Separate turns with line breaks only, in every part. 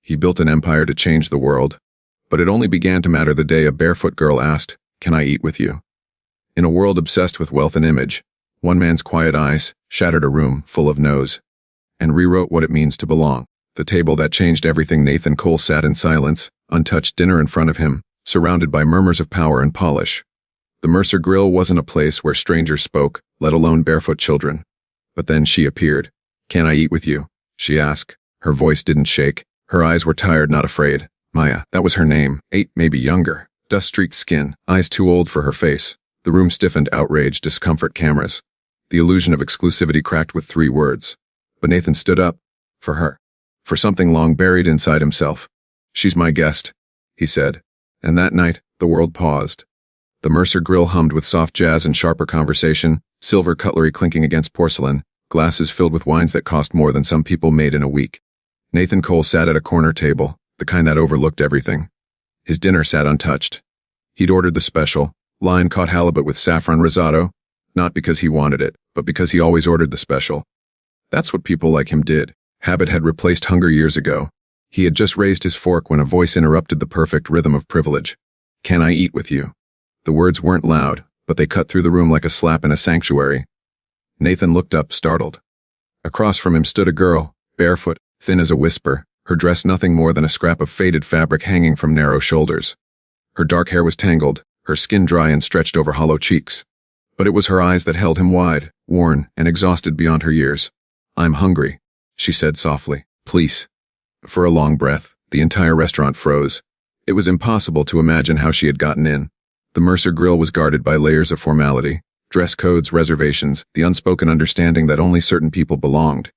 He built an empire to change the world. But it only began to matter the day a barefoot girl asked, "Can I eat with you?" In a world obsessed with wealth and image, one man's quiet eyes shattered a room full of no's and rewrote what it means to belong. The table that changed everything. Nathan Cole sat in silence, untouched dinner in front of him, surrounded by murmurs of power and polish. The Mercer Grill wasn't a place where strangers spoke, let alone barefoot children. But then she appeared. "Can I eat with you?" she asked. Her voice didn't shake. Her eyes were tired, not afraid. Maya, that was her name, 8, maybe younger. Dust-streaked skin, eyes too old for her face. The room stiffened, outrage, discomfort, cameras. The illusion of exclusivity cracked with 3 words. But Nathan stood up. For her. For something long buried inside himself. "She's my guest," he said. And that night, the world paused. The Mercer Grill hummed with soft jazz and sharper conversation, silver cutlery clinking against porcelain, glasses filled with wines that cost more than some people made in a week. Nathan Cole sat at a corner table, the kind that overlooked everything. His dinner sat untouched. He'd ordered the special, line-caught halibut with saffron risotto, not because he wanted it, but because he always ordered the special. That's what people like him did. Habit had replaced hunger years ago. He had just raised his fork when a voice interrupted the perfect rhythm of privilege. "Can I eat with you?" The words weren't loud, but they cut through the room like a slap in a sanctuary. Nathan looked up, startled. Across from him stood a girl, barefoot, thin as a whisper, her dress nothing more than a scrap of faded fabric hanging from narrow shoulders. Her dark hair was tangled, her skin dry and stretched over hollow cheeks. But it was her eyes that held him wide, worn, and exhausted beyond her years. "I'm hungry," she said softly. "Please." For a long breath, the entire restaurant froze. It was impossible to imagine how she had gotten in. The Mercer Grill was guarded by layers of formality, dress codes, reservations, the unspoken understanding that only certain people belonged.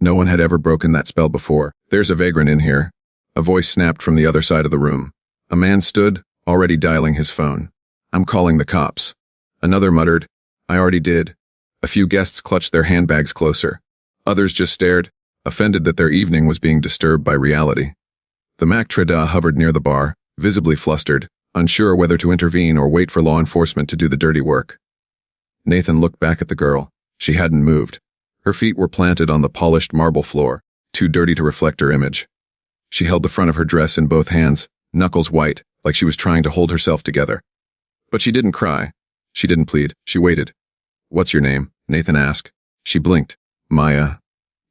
No one had ever broken that spell before. "There's a vagrant in here." A voice snapped from the other side of the room. A man stood, already dialing his phone. "I'm calling the cops." Another muttered, "I already did." A few guests clutched their handbags closer. Others just stared, offended that their evening was being disturbed by reality. The maitre d' hovered near the bar, visibly flustered, unsure whether to intervene or wait for law enforcement to do the dirty work. Nathan looked back at the girl. She hadn't moved. Her feet were planted on the polished marble floor, too dirty to reflect her image. She held the front of her dress in both hands, knuckles white, like she was trying to hold herself together. But she didn't cry. She didn't plead. She waited. "What's your name?" Nathan asked. She blinked. "Maya."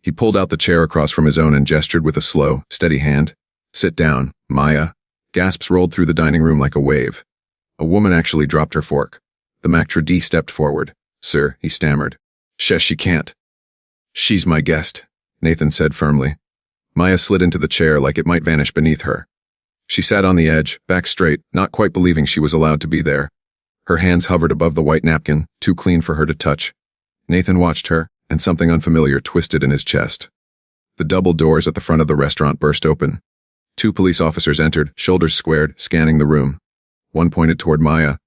He pulled out the chair across from his own and gestured with a slow, steady hand. "Sit down, Maya." Gasps rolled through the dining room like a wave. A woman actually dropped her fork. The maitre d' stepped forward. "Sir," he stammered. "Shush, she can't." "She's my guest," Nathan said firmly. Maya slid into the chair like it might vanish beneath her. She sat on the edge, back straight, not quite believing she was allowed to be there. Her hands hovered above the white napkin, too clean for her to touch. Nathan watched her, and something unfamiliar twisted in his chest. The double doors at the front of the restaurant burst open. 2 police officers entered, shoulders squared, scanning the room. One pointed toward Maya.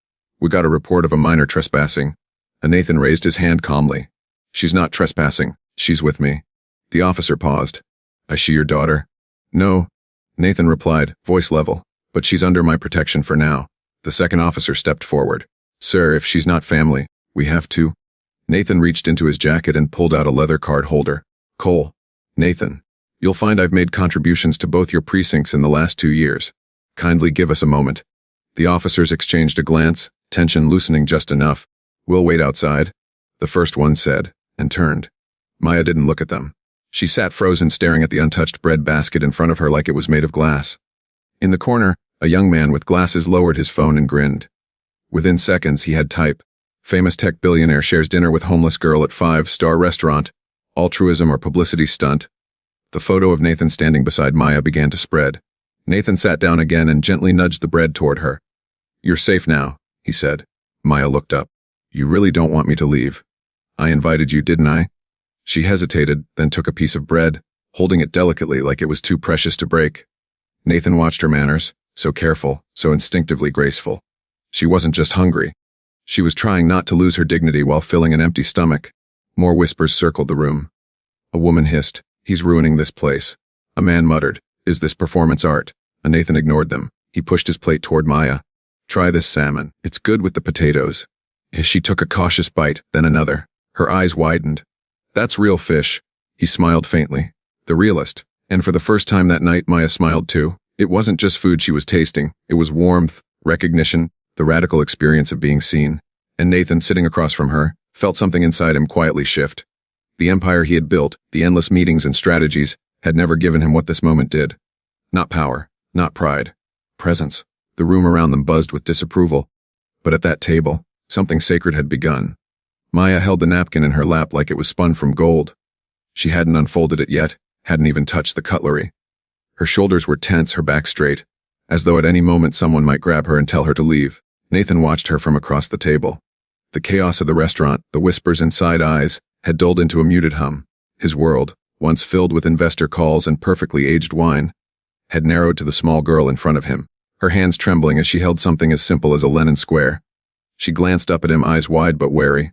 "We got a report of a minor trespassing." And Nathan raised his hand calmly. "She's not trespassing. She's with me." The officer paused. "Is she your daughter?" "No," Nathan replied, voice level, "but she's under my protection for now." The second officer stepped forward. "Sir, if she's not family, we have to." Nathan reached into his jacket and pulled out a leather card holder. "Cole." "Nathan, you'll find I've made contributions to both your precincts in the last 2 years. Kindly give us a moment." The officers exchanged a glance, tension loosening just enough. "We'll wait outside," the first one said, and turned. Maya didn't look at them. She sat frozen, staring at the untouched bread basket in front of her like it was made of glass. In the corner, a young man with glasses lowered his phone and grinned. Within seconds, he had type. "Famous tech billionaire shares dinner with homeless girl at 5-star restaurant. Altruism or publicity stunt." The photo of Nathan standing beside Maya began to spread. Nathan sat down again and gently nudged the bread toward her. "You're safe now," he said. Maya looked up. "You really don't want me to leave. I invited you, didn't I?" She hesitated, then took a piece of bread, holding it delicately like it was too precious to break. Nathan watched her manners, so careful, so instinctively graceful. She wasn't just hungry. She was trying not to lose her dignity while filling an empty stomach. More whispers circled the room. A woman hissed, "He's ruining this place." A man muttered, "Is this performance art?" And Nathan ignored them. He pushed his plate toward Maya. "Try this salmon. It's good with the potatoes." She took a cautious bite, then another. Her eyes widened. "That's real fish." He smiled faintly. "The realest. And for the first time that night, Maya smiled too. It wasn't just food she was tasting. It was warmth, recognition, the radical experience of being seen. And Nathan, sitting across from her, felt something inside him quietly shift. The empire he had built, the endless meetings and strategies, had never given him what this moment did. Not power, not pride. Presence. The room around them buzzed with disapproval. But at that table, something sacred had begun. Maya held the napkin in her lap like it was spun from gold. She hadn't unfolded it yet, hadn't even touched the cutlery. Her shoulders were tense, her back straight, as though at any moment someone might grab her and tell her to leave. Nathan watched her from across the table. The chaos of the restaurant, the whispers and side eyes, had dulled into a muted hum. His world, once filled with investor calls and perfectly aged wine, had narrowed to the small girl in front of him, her hands trembling as she held something as simple as a Lenin square. She glanced up at him, eyes wide but wary.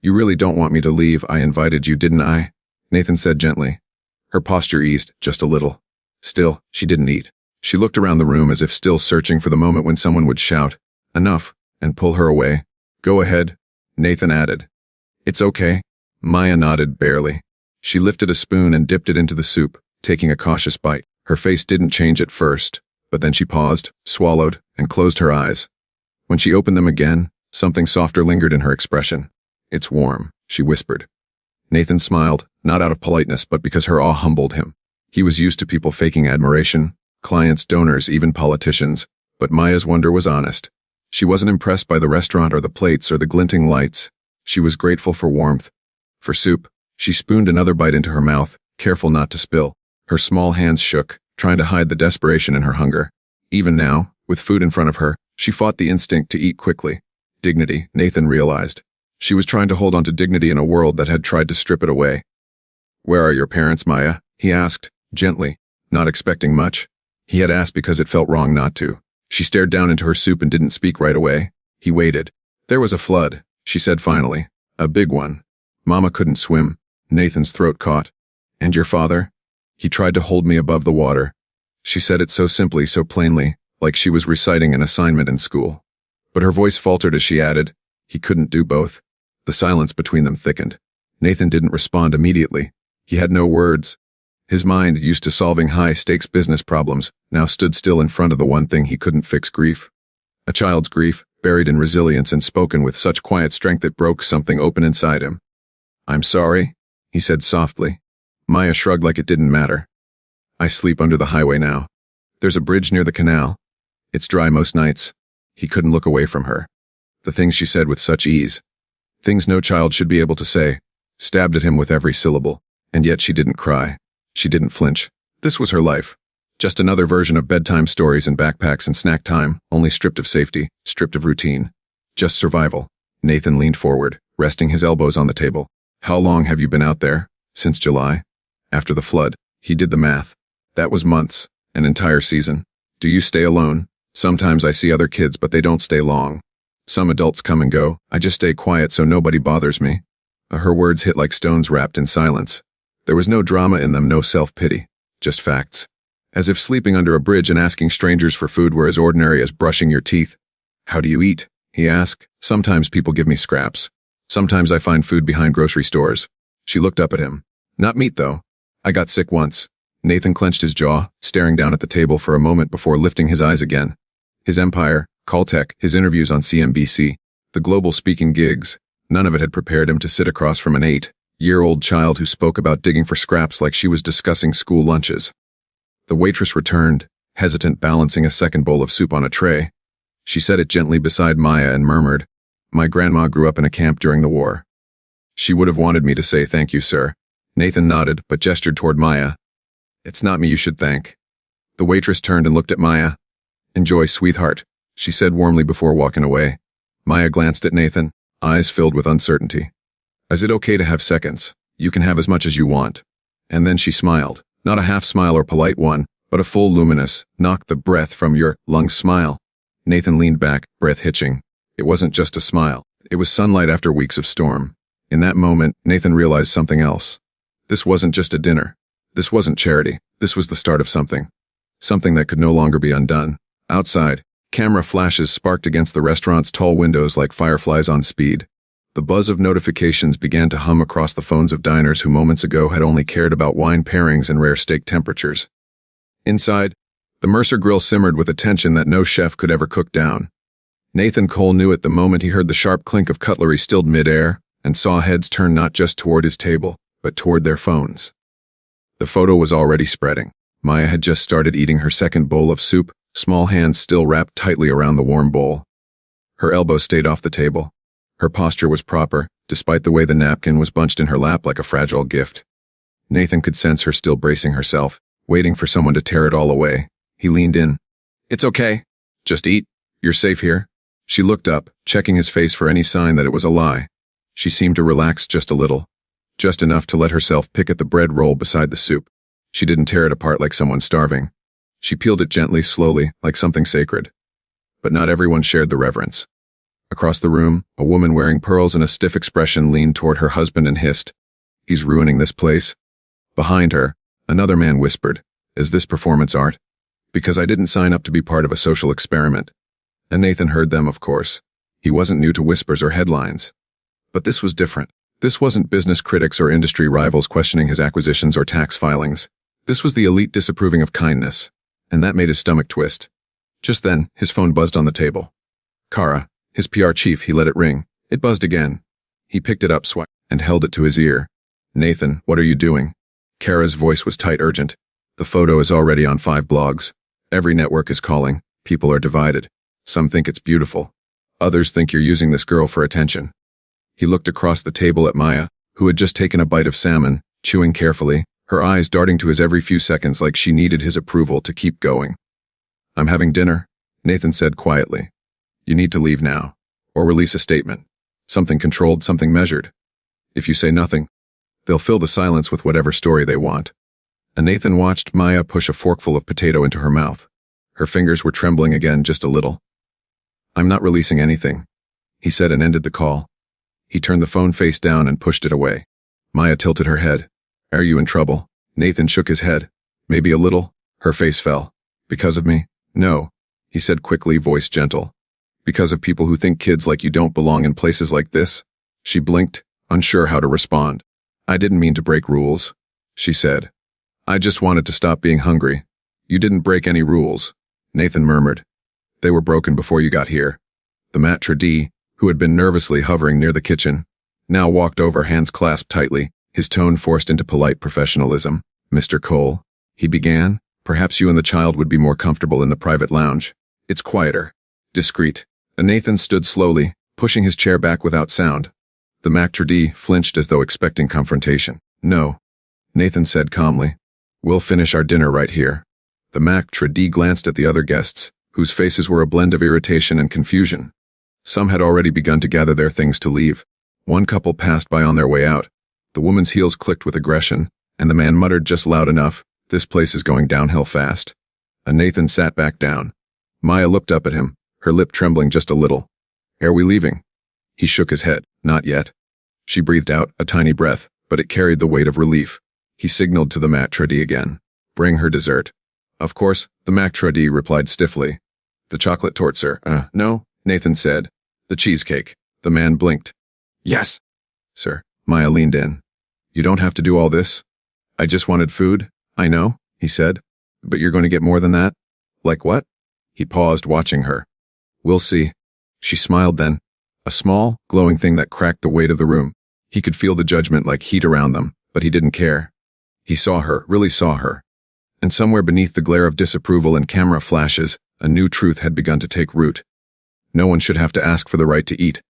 "You really don't want me to leave. I invited you, didn't I?" Nathan said gently. Her posture eased, just a little. Still, she didn't eat. She looked around the room as if still searching for the moment when someone would shout, "Enough," and pull her away. "Go ahead," Nathan added. "It's okay." Maya nodded, barely. She lifted a spoon and dipped it into the soup, taking a cautious bite. Her face didn't change at first, but then she paused, swallowed, and closed her eyes. When she opened them again, something softer lingered in her expression. "It's warm," she whispered. Nathan smiled, not out of politeness, but because her awe humbled him. He was used to people faking admiration, clients, donors, even politicians, but Maya's wonder was honest. She wasn't impressed by the restaurant or the plates or the glinting lights. She was grateful for warmth. For soup, she spooned another bite into her mouth, careful not to spill. Her small hands shook, trying to hide the desperation in her hunger. Even now, with food in front of her, she fought the instinct to eat quickly. Dignity, Nathan realized. She was trying to hold on to dignity in a world that had tried to strip it away. "Where are your parents, Maya?" he asked, gently, not expecting much. He had asked because it felt wrong not to. She stared down into her soup and didn't speak right away. He waited. "There was a flood," she said finally. "A big one. Mama couldn't swim." Nathan's throat caught. "And your father?" "He tried to hold me above the water." She said it so simply, so plainly, like she was reciting an assignment in school. But her voice faltered as she added, "He couldn't do both." The silence between them thickened. Nathan didn't respond immediately. He had no words. His mind, used to solving high-stakes business problems, now stood still in front of the one thing he couldn't fix: grief. A child's grief, buried in resilience and spoken with such quiet strength it broke something open inside him. "I'm sorry," he said softly. Maya shrugged like it didn't matter. "I sleep under the highway now. There's a bridge near the canal. It's dry most nights." He couldn't look away from her. The things she said with such ease. Things no child should be able to say, stabbed at him with every syllable. And yet she didn't cry. She didn't flinch. This was her life. Just another version of bedtime stories and backpacks and snack time, only stripped of safety, stripped of routine. Just survival. Nathan leaned forward, resting his elbows on the table. "How long have you been out there?" "Since July." After the flood. He did the math. That was months, an entire season. "Do you stay alone?" "Sometimes I see other kids, but they don't stay long. Some adults come and go. I just stay quiet so nobody bothers me." Her words hit like stones wrapped in silence. There was no drama in them, no self-pity. Just facts. As if sleeping under a bridge and asking strangers for food were as ordinary as brushing your teeth. "How do you eat?" he asked. "Sometimes people give me scraps. Sometimes I find food behind grocery stores." She looked up at him. "Not meat, though. I got sick once." Nathan clenched his jaw, staring down at the table for a moment before lifting his eyes again. His empire, Caltech, his interviews on CNBC, the global speaking gigs, none of it had prepared him to sit across from an 8-year-old child who spoke about digging for scraps like she was discussing school lunches. The waitress returned, hesitant, balancing a second bowl of soup on a tray. She set it gently beside Maya and murmured, "My grandma grew up in a camp during the war. She would have wanted me to say thank you, sir." Nathan nodded, but gestured toward Maya. "It's not me you should thank." The waitress turned and looked at Maya. "Enjoy, sweetheart," she said warmly before walking away. Maya glanced at Nathan, eyes filled with uncertainty. "Is it okay to have seconds? You can have as much as you want." And then she smiled, not a half smile or polite one, but a full, luminous, knock the breath from your lungs smile. Nathan leaned back, breath hitching. It wasn't just a smile. It was sunlight after weeks of storm. In that moment, Nathan realized something else. This wasn't just a dinner. This wasn't charity. This was the start of something. Something that could no longer be undone. Outside, camera flashes sparked against the restaurant's tall windows like fireflies on speed. The buzz of notifications began to hum across the phones of diners who moments ago had only cared about wine pairings and rare steak temperatures. Inside, the Mercer grill simmered with a tension that no chef could ever cook down. Nathan Cole knew it the moment he heard the sharp clink of cutlery stilled mid-air and saw heads turn not just toward his table, but toward their phones. The photo was already spreading. Maya had just started eating her second bowl of soup, small hands still wrapped tightly around the warm bowl. Her elbows stayed off the table. Her posture was proper, despite the way the napkin was bunched in her lap like a fragile gift. Nathan could sense her still bracing herself, waiting for someone to tear it all away. He leaned in. "It's okay. Just eat. You're safe here." She looked up, checking his face for any sign that it was a lie. She seemed to relax just a little, just enough to let herself pick at the bread roll beside the soup. She didn't tear it apart like someone starving. She peeled it gently, slowly, like something sacred. But not everyone shared the reverence. Across the room, a woman wearing pearls and a stiff expression leaned toward her husband and hissed, "He's ruining this place." Behind her, another man whispered, "Is this performance art? Because I didn't sign up to be part of a social experiment." And Nathan heard them, of course. He wasn't new to whispers or headlines. But this was different. This wasn't business critics or industry rivals questioning his acquisitions or tax filings. This was the elite disapproving of kindness, and that made his stomach twist. Just then, his phone buzzed on the table. Kara, his PR chief, he let it ring. It buzzed again. He picked it up, and held it to his ear. "Nathan, what are you doing?" Kara's voice was tight, urgent. "The photo is already on 5 blogs. Every network is calling. People are divided. Some think it's beautiful. Others think you're using this girl for attention." He looked across the table at Maya, who had just taken a bite of salmon, chewing carefully, her eyes darting to his every few seconds like she needed his approval to keep going. "I'm having dinner," Nathan said quietly. "You need to leave now, or release a statement. Something controlled, something measured. If you say nothing, they'll fill the silence with whatever story they want." And Nathan watched Maya push a forkful of potato into her mouth. Her fingers were trembling again just a little. "I'm not releasing anything," he said and ended the call. He turned the phone face down and pushed it away. Maya tilted her head. "Are you in trouble?" Nathan shook his head. "Maybe a little." Her face fell. "Because of me?" "No," he said quickly, voice gentle. "Because of people who think kids like you don't belong in places like this." She blinked, unsure how to respond. "I didn't mean to break rules," she said. "I just wanted to stop being hungry." "You didn't break any rules," Nathan murmured. "They were broken before you got here." The maitre d', who had been nervously hovering near the kitchen, now walked over, hands clasped tightly, his tone forced into polite professionalism. "Mr. Cole," he began, "perhaps you and the child would be more comfortable in the private lounge. It's quieter, discreet." And Nathan stood slowly, pushing his chair back without sound. The maitre d' flinched as though expecting confrontation. "No," Nathan said calmly. "We'll finish our dinner right here." The maitre d' glanced at the other guests, whose faces were a blend of irritation and confusion. Some had already begun to gather their things to leave. One couple passed by on their way out. The woman's heels clicked with aggression, and the man muttered just loud enough, "This place is going downhill fast." And Nathan sat back down. Maya looked up at him, her lip trembling just a little. "Are we leaving?" He shook his head. "Not yet." She breathed out, a tiny breath, but it carried the weight of relief. He signaled to the maitre d' again. "Bring her dessert." "Of course," the maitre d' replied stiffly. "The chocolate torte, sir." No," Nathan said. "The cheesecake." The man blinked. "Yes, sir." Maya leaned in. "You don't have to do all this. I just wanted food." "I know," he said. "But you're going to get more than that?" "Like what?" He paused, watching her. "We'll see." She smiled then. A small, glowing thing that cracked the weight of the room. He could feel the judgment like heat around them, but he didn't care. He saw her, really saw her. And somewhere beneath the glare of disapproval and camera flashes, a new truth had begun to take root. No one should have to ask for the right to eat.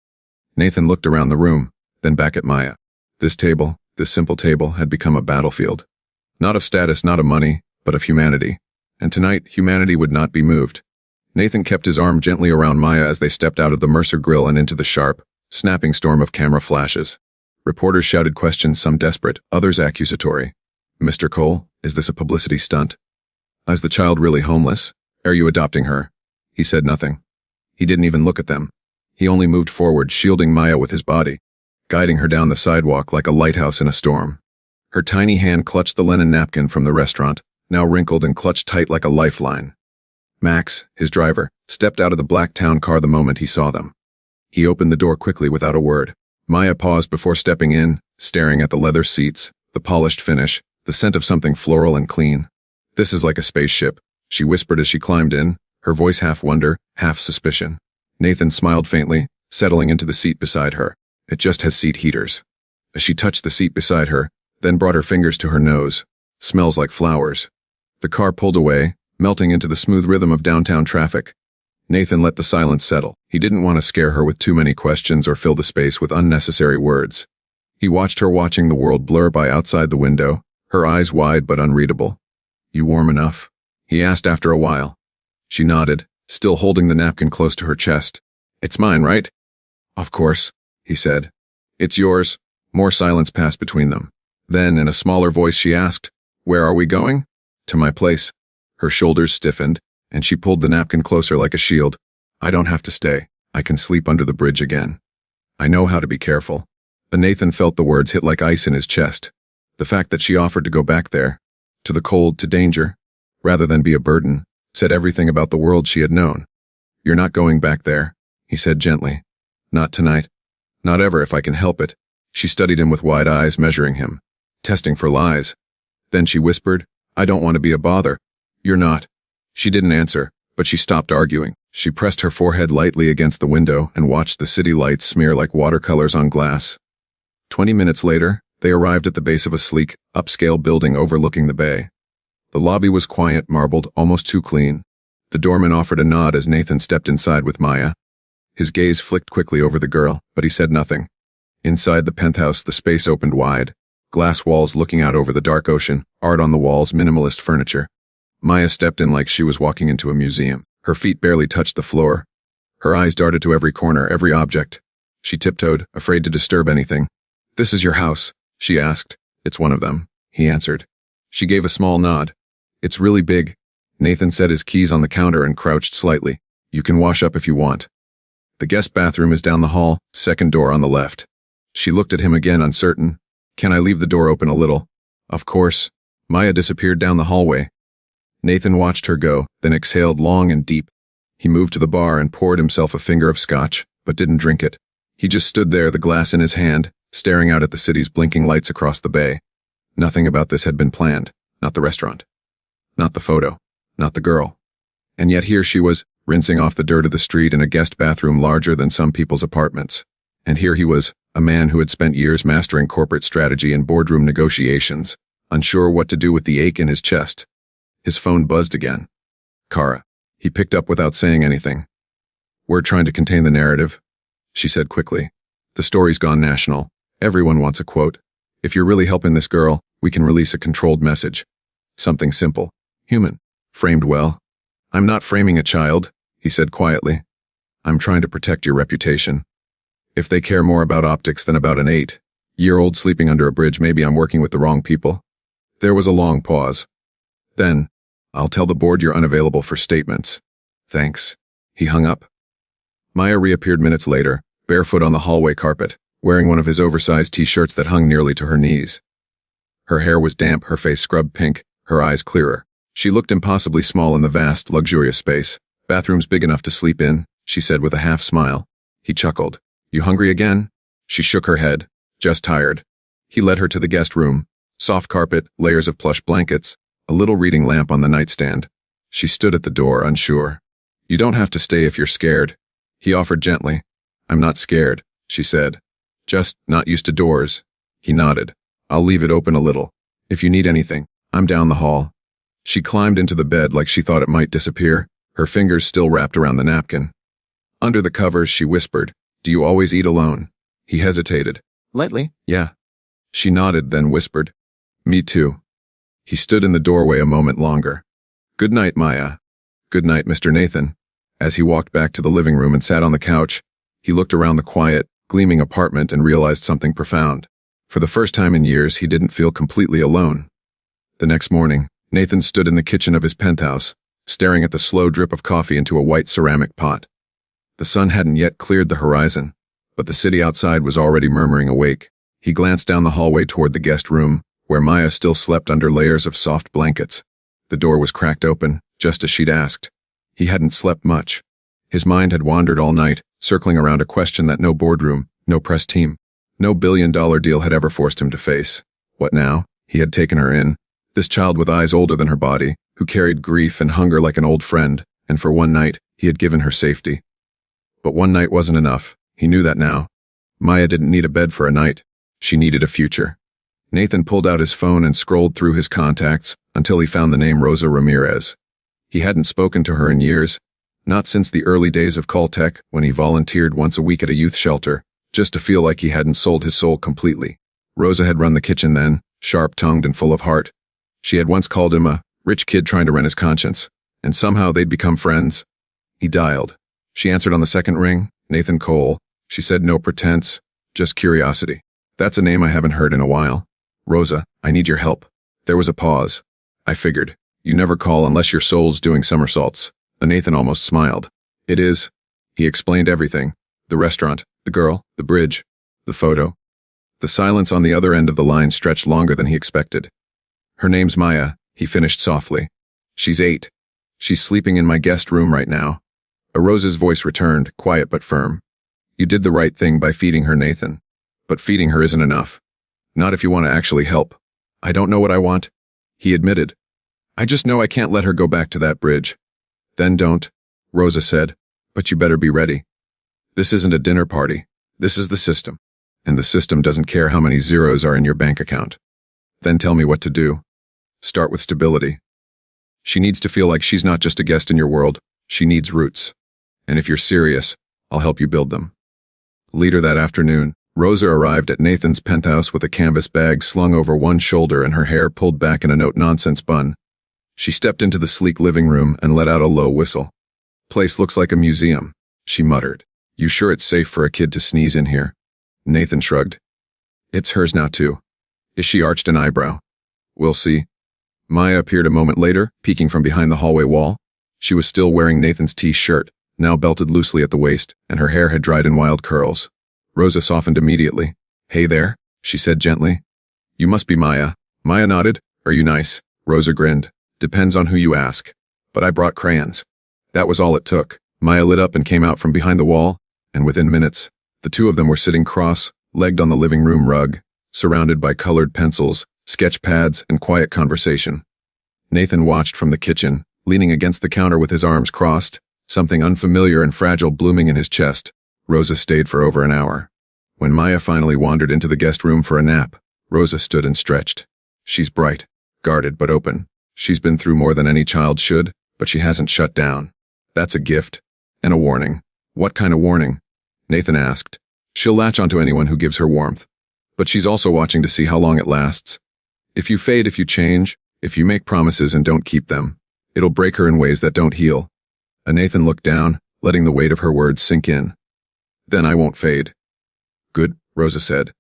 Nathan looked around the room, then back at Maya. This table, this simple table, had become a battlefield. Not of status, not of money, but of humanity. And tonight, humanity would not be moved. Nathan kept his arm gently around Maya as they stepped out of the Mercer grill and into the sharp, snapping storm of camera flashes. Reporters shouted questions, some desperate, others accusatory. "Mr. Cole, is this a publicity stunt? Is the child really homeless? Are you adopting her?" He said nothing. He didn't even look at them. He only moved forward, shielding Maya with his body, guiding her down the sidewalk like a lighthouse in a storm. Her tiny hand clutched the linen napkin from the restaurant, now wrinkled and clutched tight like a lifeline. Max, his driver, stepped out of the black town car the moment he saw them. He opened the door quickly without a word. Maya paused before stepping in, staring at the leather seats, the polished finish, the scent of something floral and clean. "This is like a spaceship," she whispered as she climbed in, her voice half wonder, half suspicion. Nathan smiled faintly, settling into the seat beside her. "It just has seat heaters." As she touched the seat beside her, then brought her fingers to her nose. "Smells like flowers." The car pulled away, melting into the smooth rhythm of downtown traffic. Nathan let the silence settle. He didn't want to scare her with too many questions or fill the space with unnecessary words. He watched her watching the world blur by outside the window, her eyes wide but unreadable. "You warm enough?" he asked after a while. She nodded, still holding the napkin close to her chest. "It's mine, right?" "Of course," he said. "It's yours." More silence passed between them. Then, in a smaller voice, she asked, "Where are we going?" "To my place." Her shoulders stiffened, and she pulled the napkin closer like a shield. "I don't have to stay. I can sleep under the bridge again. I know how to be careful." But Nathan felt the words hit like ice in his chest. The fact that she offered to go back there, to the cold, to danger, rather than be a burden, said everything about the world she had known. "You're not going back there," he said gently. "Not tonight. Not ever if I can help it." She studied him with wide eyes, measuring him, testing for lies. Then she whispered, "I don't want to be a bother." "You're not." She didn't answer, but she stopped arguing. She pressed her forehead lightly against the window and watched the city lights smear like watercolors on glass. 20 minutes later, they arrived at the base of a sleek, upscale building overlooking the bay. The lobby was quiet, marbled, almost too clean. The doorman offered a nod as Nathan stepped inside with Maya. His gaze flicked quickly over the girl, but he said nothing. Inside the penthouse, the space opened wide. Glass walls looking out over the dark ocean, art on the walls, minimalist furniture. Maya stepped in like she was walking into a museum. Her feet barely touched the floor. Her eyes darted to every corner, every object. She tiptoed, afraid to disturb anything. "This is your house?" she asked. "It's one of them," he answered. She gave a small nod. "It's really big." Nathan set his keys on the counter and crouched slightly. "You can wash up if you want. The guest bathroom is down the hall, second door on the left." She looked at him again, uncertain. "Can I leave the door open a little?" "Of course." Maya disappeared down the hallway. Nathan watched her go, then exhaled long and deep. He moved to the bar and poured himself a finger of scotch, but didn't drink it. He just stood there, the glass in his hand, staring out at the city's blinking lights across the bay. Nothing about this had been planned. Not the restaurant. Not the photo. Not the girl. And yet here she was, rinsing off the dirt of the street in a guest bathroom larger than some people's apartments. And here he was, a man who had spent years mastering corporate strategy and boardroom negotiations, unsure what to do with the ache in his chest. His phone buzzed again. Kara. He picked up without saying anything. "We're trying to contain the narrative," she said quickly. "The story's gone national. Everyone wants a quote. If you're really helping this girl, we can release a controlled message. Something simple, human, framed well." "I'm not framing a child," he said quietly. "I'm trying to protect your reputation. If they care more about optics than about an 8-year-old sleeping under a bridge, maybe I'm working with the wrong people." There was a long pause. Then, "I'll tell the board you're unavailable for statements." "Thanks." He hung up. Maya reappeared minutes later, barefoot on the hallway carpet, wearing one of his oversized t-shirts that hung nearly to her knees. Her hair was damp, her face scrubbed pink, her eyes clearer. She looked impossibly small in the vast, luxurious space. "Bathroom's big enough to sleep in," she said with a half smile. He chuckled. "You hungry again?" She shook her head. "Just tired." He led her to the guest room. Soft carpet, layers of plush blankets, a little reading lamp on the nightstand. She stood at the door, unsure. "You don't have to stay if you're scared," he offered gently. "I'm not scared," she said. "Just not used to doors." He nodded. "I'll leave it open a little. If you need anything, I'm down the hall." She climbed into the bed like she thought it might disappear, her fingers still wrapped around the napkin. Under the covers, she whispered, "Do you always eat alone?" He hesitated. "Lately, yeah." She nodded, then whispered, "Me too." He stood in the doorway a moment longer. "Good night, Maya." "Good night, Mr. Nathan." As he walked back to the living room and sat on the couch, he looked around the quiet, gleaming apartment and realized something profound. For the first time in years, he didn't feel completely alone. The next morning, Nathan stood in the kitchen of his penthouse, staring at the slow drip of coffee into a white ceramic pot. The sun hadn't yet cleared the horizon, but the city outside was already murmuring awake. He glanced down the hallway toward the guest room, where Maya still slept under layers of soft blankets. The door was cracked open, just as she'd asked. He hadn't slept much. His mind had wandered all night, circling around a question that no boardroom, no press team, No billion-dollar deal had ever forced him to face. What now? He had taken her in. This child with eyes older than her body, who carried grief and hunger like an old friend, and for one night, he had given her safety. But one night wasn't enough. He knew that now. Maya didn't need a bed for a night. She needed a future. Nathan pulled out his phone and scrolled through his contacts until he found the name Rosa Ramirez. He hadn't spoken to her in years, not since the early days of Caltech when he volunteered once a week at a youth shelter, just to feel like he hadn't sold his soul completely. Rosa had run the kitchen then, sharp-tongued and full of heart. She had once called him a rich kid trying to rent his conscience, and somehow they'd become friends. He dialed. She answered on the second ring, Nathan Cole. She said no pretense, just curiosity. That's a name I haven't heard in a while. Rosa, I need your help. There was a pause. I figured, you never call unless your soul's doing somersaults. Nathan almost smiled. It is. He explained everything. The restaurant, the girl, the bridge, the photo. The silence on the other end of the line stretched longer than he expected. Her name's Maya, he finished softly. She's 8. She's sleeping in my guest room right now. Rosa's voice returned, quiet but firm. You did the right thing by feeding her, Nathan. But feeding her isn't enough. Not if you want to actually help. I don't know what I want, he admitted. I just know I can't let her go back to that bridge. Then don't, Rosa said, but you better be ready. This isn't a dinner party. This is the system. And the system doesn't care how many zeros are in your bank account. Then tell me what to do. Start with stability. She needs to feel like she's not just a guest in your world. She needs roots. And if you're serious, I'll help you build them. Later that afternoon, Rosa arrived at Nathan's penthouse with a canvas bag slung over one shoulder and her hair pulled back in a no-nonsense bun. She stepped into the sleek living room and let out a low whistle. Place looks like a museum, she muttered. You sure it's safe for a kid to sneeze in here? Nathan shrugged. It's hers now too. She arched an eyebrow. We'll see. Maya appeared a moment later, peeking from behind the hallway wall. She was still wearing Nathan's t-shirt, now belted loosely at the waist, and her hair had dried in wild curls. Rosa softened immediately. Hey there, she said gently. You must be Maya. Maya nodded. Are you nice? Rosa grinned. Depends on who you ask. But I brought crayons. That was all it took. Maya lit up and came out from behind the wall, and within minutes, the two of them were sitting cross-legged on the living room rug, surrounded by colored pencils, sketch pads, and quiet conversation. Nathan watched from the kitchen, leaning against the counter with his arms crossed, something unfamiliar and fragile blooming in his chest. Rosa stayed for over an hour. When Maya finally wandered into the guest room for a nap, Rosa stood and stretched. She's bright, guarded but open. She's been through more than any child should, but she hasn't shut down. That's a gift. And a warning. What kind of warning? Nathan asked. She'll latch onto anyone who gives her warmth. But she's also watching to see how long it lasts. If you fade, if you change, if you make promises and don't keep them, it'll break her in ways that don't heal. Nathan looked down, letting the weight of her words sink in. Then I won't fade. Good, Rosa said.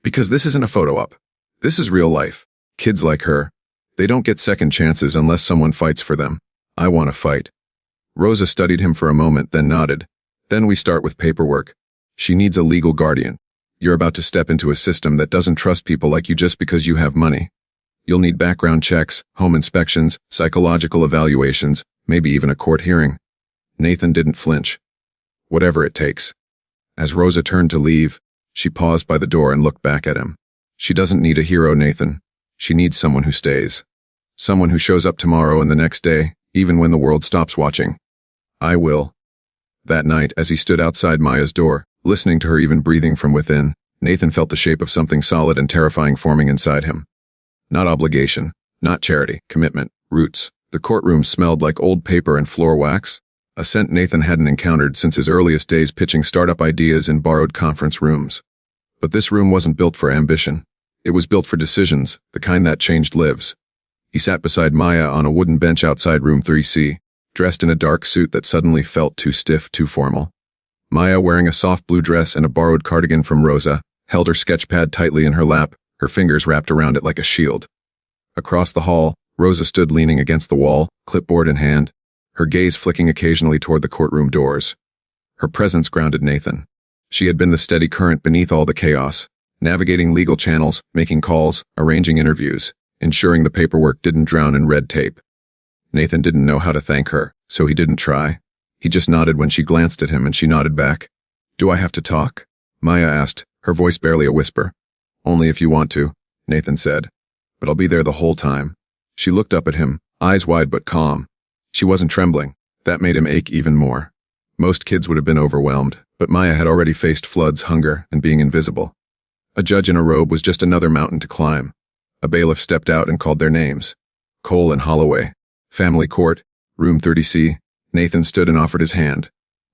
Because this isn't a photo op. This is real life. Kids like her. They don't get second chances unless someone fights for them. I want to fight. Rosa studied him for a moment, then nodded. Then we start with paperwork. She needs a legal guardian. You're about to step into a system that doesn't trust people like you just because you have money. You'll need background checks, home inspections, psychological evaluations, maybe even a court hearing. Nathan didn't flinch. Whatever it takes. As Rosa turned to leave, she paused by the door and looked back at him. She doesn't need a hero, Nathan. She needs someone who stays. Someone who shows up tomorrow and the next day, even when the world stops watching. I will. That night, as he stood outside Maya's door, listening to her even breathing from within, Nathan felt the shape of something solid and terrifying forming inside him. Not obligation, not charity, commitment, roots. The courtroom smelled like old paper and floor wax, a scent Nathan hadn't encountered since his earliest days pitching startup ideas in borrowed conference rooms. But this room wasn't built for ambition. It was built for decisions, the kind that changed lives. He sat beside Maya on a wooden bench outside room 3C, dressed in a dark suit that suddenly felt too stiff, too formal. Maya, wearing a soft blue dress and a borrowed cardigan from Rosa, held her sketchpad tightly in her lap, her fingers wrapped around it like a shield. Across the hall, Rosa stood leaning against the wall, clipboard in hand, her gaze flicking occasionally toward the courtroom doors. Her presence grounded Nathan. She had been the steady current beneath all the chaos, navigating legal channels, making calls, arranging interviews, ensuring the paperwork didn't drown in red tape. Nathan didn't know how to thank her, so he didn't try. He just nodded when she glanced at him and she nodded back. Do I have to talk? Maya asked, her voice barely a whisper. "Only if you want to," Nathan said. "But I'll be there the whole time." She looked up at him, eyes wide but calm. She wasn't trembling. That made him ache even more. Most kids would have been overwhelmed, but Maya had already faced floods, hunger, and being invisible. A judge in a robe was just another mountain to climb. A bailiff stepped out and called their names. Cole and Holloway. Family Court, Room 30C. Nathan stood and offered his hand.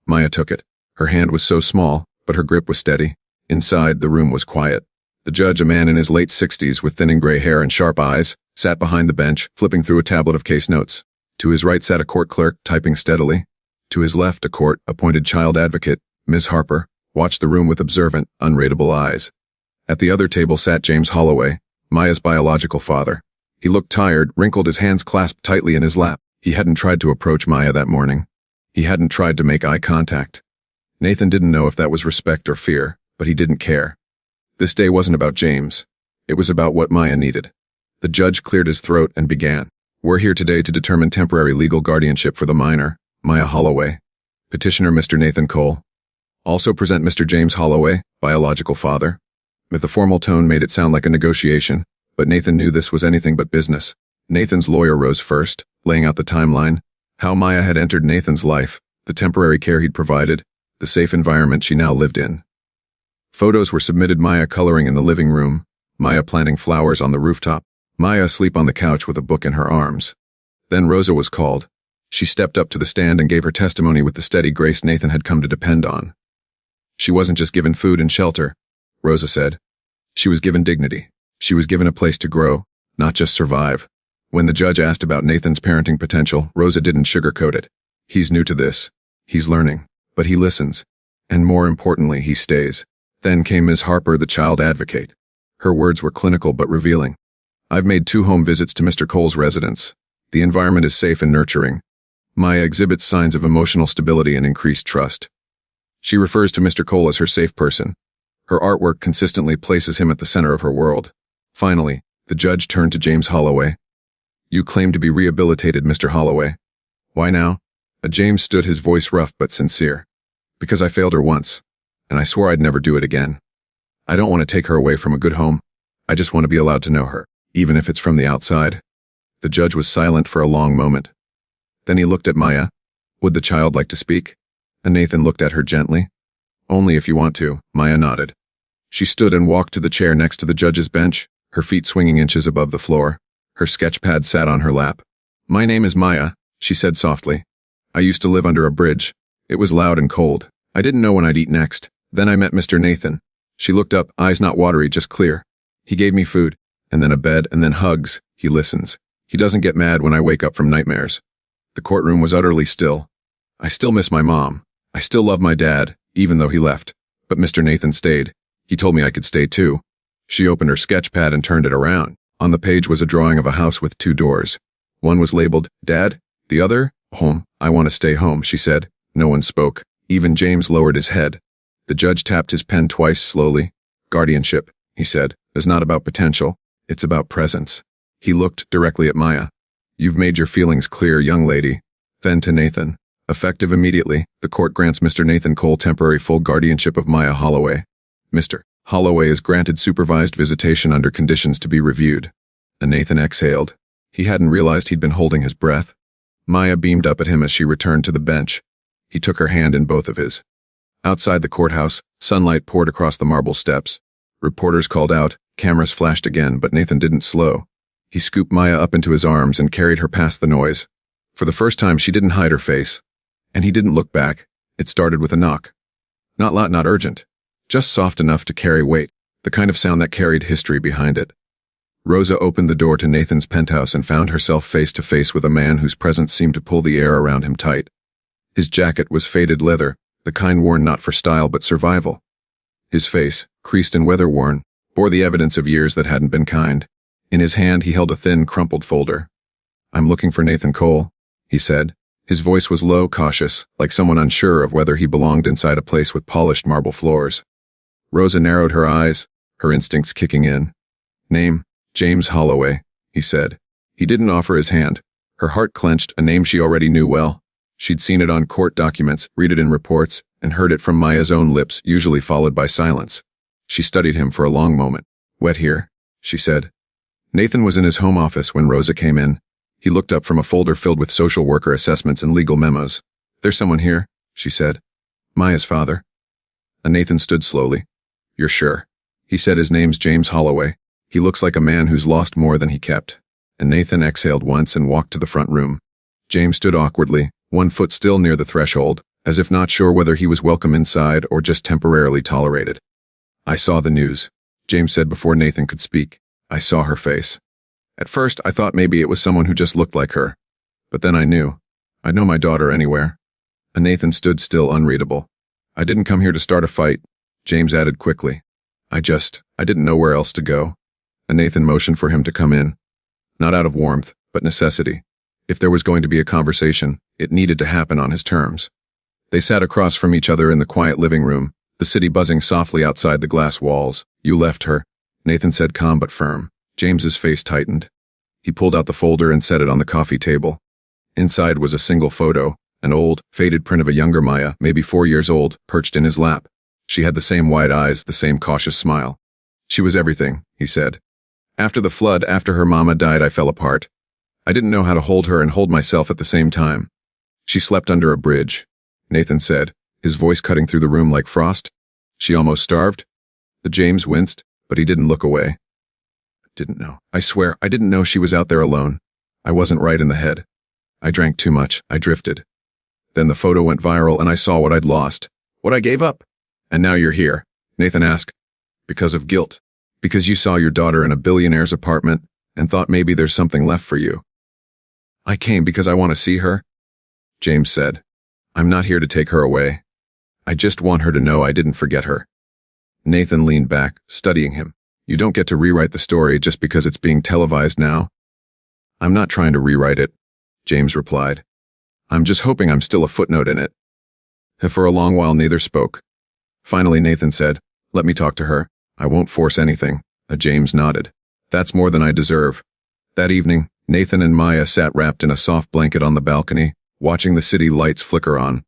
Maya took it. Her hand was so small, but her grip was steady. Inside, the room was quiet. The judge, a man in his late 60s with thinning gray hair and sharp eyes, sat behind the bench, flipping through a tablet of case notes. To his right sat a court clerk, typing steadily. To his left, a court-appointed child advocate, Ms. Harper, watched the room with observant, unreadable eyes. At the other table sat James Holloway, Maya's biological father. He looked tired, wrinkled, his hands clasped tightly in his lap. He hadn't tried to approach Maya that morning. He hadn't tried to make eye contact. Nathan didn't know if that was respect or fear, but he didn't care. This day wasn't about James. It was about what Maya needed. The judge cleared his throat and began. "We're here today to determine temporary legal guardianship for the minor, Maya Holloway. Petitioner Mr. Nathan Cole. Also present Mr. James Holloway, biological father." With the formal tone made it sound like a negotiation, but Nathan knew this was anything but business. Nathan's lawyer rose first, laying out the timeline, how Maya had entered Nathan's life, the temporary care he'd provided, the safe environment she now lived in. Photos were submitted: Maya coloring in the living room, Maya planting flowers on the rooftop, Maya asleep on the couch with a book in her arms. Then Rosa was called. She stepped up to the stand and gave her testimony with the steady grace Nathan had come to depend on. She wasn't just given food and shelter, Rosa said. She was given dignity. She was given a place to grow, not just survive. When the judge asked about Nathan's parenting potential, Rosa didn't sugarcoat it. He's new to this. He's learning. But he listens. And more importantly, he stays. Then came Ms. Harper, the child advocate. Her words were clinical but revealing. "I've made 2 home visits to Mr. Cole's residence. The environment is safe and nurturing. Maya exhibits signs of emotional stability and increased trust. She refers to Mr. Cole as her safe person. Her artwork consistently places him at the center of her world." Finally, the judge turned to James Holloway. "You claim to be rehabilitated, Mr. Holloway. Why now?" James stood, his voice rough but sincere. "Because I failed her once, and I swore I'd never do it again. I don't want to take her away from a good home. I just want to be allowed to know her, even if it's from the outside." The judge was silent for a long moment. Then he looked at Maya. "Would the child like to speak?" And Nathan looked at her gently. "Only if you want to," Maya nodded. She stood and walked to the chair next to the judge's bench, her feet swinging inches above the floor. Her sketch pad sat on her lap. "My name is Maya," she said softly. "I used to live under a bridge. It was loud and cold. I didn't know when I'd eat next. Then I met Mr. Nathan." She looked up, eyes not watery, just clear. "He gave me food, and then a bed, and then hugs. He listens. He doesn't get mad when I wake up from nightmares." The courtroom was utterly still. "I still miss my mom. I still love my dad, even though he left. But Mr. Nathan stayed. He told me I could stay too." She opened her sketch pad and turned it around. On the page was a drawing of a house with 2 doors. One was labeled, "Dad." The other, "Home. I want to stay home," she said. No one spoke. Even James lowered his head. The judge tapped his pen twice slowly. "Guardianship," he said, "is not about potential. It's about presence." He looked directly at Maya. "You've made your feelings clear, young lady." Then to Nathan. "Effective immediately, the court grants Mr. Nathan Cole temporary full guardianship of Maya Holloway. Mr. Holloway is granted supervised visitation under conditions to be reviewed." And Nathan exhaled. He hadn't realized he'd been holding his breath. Maya beamed up at him as she returned to the bench. He took her hand in both of his. Outside the courthouse, sunlight poured across the marble steps. Reporters called out, cameras flashed again, but Nathan didn't slow. He scooped Maya up into his arms and carried her past the noise. For the first time, she didn't hide her face. And he didn't look back. It started with a knock. Not loud, not urgent. Just soft enough to carry weight, the kind of sound that carried history behind it. Rosa opened the door to Nathan's penthouse and found herself face to face with a man whose presence seemed to pull the air around him tight. His jacket was faded leather, the kind worn not for style but survival. His face, creased and weather-worn, bore the evidence of years that hadn't been kind. In his hand he held a thin, crumpled folder. "I'm looking for Nathan Cole," he said. His voice was low, cautious, like someone unsure of whether he belonged inside a place with polished marble floors. Rosa narrowed her eyes, her instincts kicking in. "Name, James Holloway," he said. He didn't offer his hand. Her heart clenched, a name she already knew well. She'd seen it on court documents, read it in reports, and heard it from Maya's own lips, usually followed by silence. She studied him for a long moment. Wet here, she said. Nathan was in his home office when Rosa came in. He looked up from a folder filled with social worker assessments and legal memos. There's someone here, she said. Maya's father. And Nathan stood slowly. You're sure? He said his name's James Holloway. He looks like a man who's lost more than he kept. And Nathan exhaled once and walked to the front room. James stood awkwardly, one foot still near the threshold, as if not sure whether he was welcome inside or just temporarily tolerated. I saw the news, James said before Nathan could speak. I saw her face. At first, I thought maybe it was someone who just looked like her. But then I knew. I'd know my daughter anywhere. And Nathan stood still, unreadable. I didn't come here to start a fight, James added quickly. I didn't know where else to go. And Nathan motioned for him to come in. Not out of warmth, but necessity. If there was going to be a conversation, it needed to happen on his terms. They sat across from each other in the quiet living room, the city buzzing softly outside the glass walls. You left her, Nathan said, calm but firm. James's face tightened. He pulled out the folder and set it on the coffee table. Inside was a single photo, an old, faded print of a younger Maya, maybe 4 years old, perched in his lap. She had the same wide eyes, the same cautious smile. She was everything, he said. After the flood, after her mama died, I fell apart. I didn't know how to hold her and hold myself at the same time. She slept under a bridge, Nathan said, his voice cutting through the room like frost. She almost starved? The James winced, but he didn't look away. Didn't know. I swear, I didn't know she was out there alone. I wasn't right in the head. I drank too much. I drifted. Then the photo went viral and I saw what I'd lost. What I gave up. And now you're here, Nathan asked. Because of guilt. Because you saw your daughter in a billionaire's apartment and thought maybe there's something left for you. I came because I want to see her, James said. I'm not here to take her away. I just want her to know I didn't forget her. Nathan leaned back, studying him. You don't get to rewrite the story just because it's being televised now. I'm not trying to rewrite it, James replied. I'm just hoping I'm still a footnote in it. For a long while neither spoke. Finally Nathan said, let me talk to her. I won't force anything. James nodded. That's more than I deserve. That evening, Nathan and Maya sat wrapped in a soft blanket on the balcony, watching the city lights flicker on.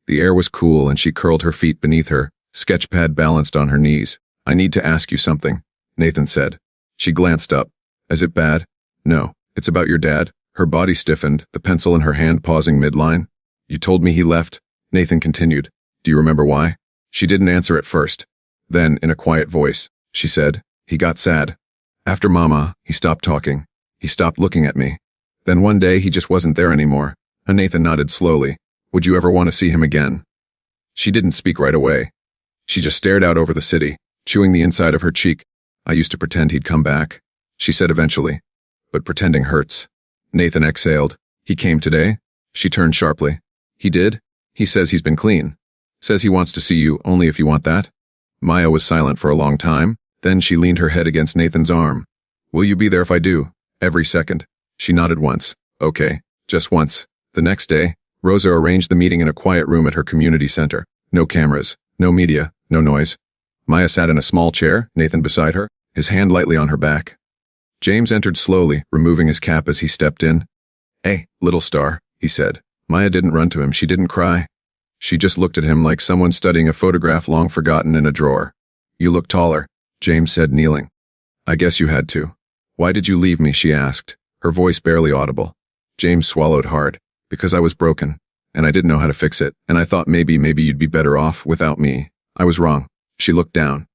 The air was cool and she curled her feet beneath her, sketchpad balanced on her knees. I need to ask you something, Nathan said. She glanced up. Is it bad? No, it's about your dad. Her body stiffened, the pencil in her hand pausing midline. You told me he left, Nathan continued. Do you remember why? She didn't answer at first. Then, in a quiet voice, she said, he got sad. After Mama, he stopped talking. He stopped looking at me. Then one day he just wasn't there anymore. And Nathan nodded slowly. Would you ever want to see him again? She didn't speak right away. She just stared out over the city, chewing the inside of her cheek. I used to pretend he'd come back, she said eventually. But pretending hurts. Nathan exhaled. He came today? She turned sharply. He did? He says he's been clean. Says he wants to see you only if you want that. Maya was silent for a long time. Then she leaned her head against Nathan's arm. Will you be there if I do? Every second. She nodded once. Okay, just once. The next day, Rosa arranged the meeting in a quiet room at her community center. No cameras, no media, no noise. Maya sat in a small chair, Nathan beside her, his hand lightly on her back. James entered slowly, removing his cap as he stepped in. Hey, little star, he said. Maya didn't run to him, she didn't cry. She just looked at him like someone studying a photograph long forgotten in a drawer. You look taller, James said, kneeling. I guess you had to. Why did you leave me, she asked, her voice barely audible. James swallowed hard. Because I was broken, and I didn't know how to fix it, and I thought maybe you'd be better off without me. I was wrong. She looked down.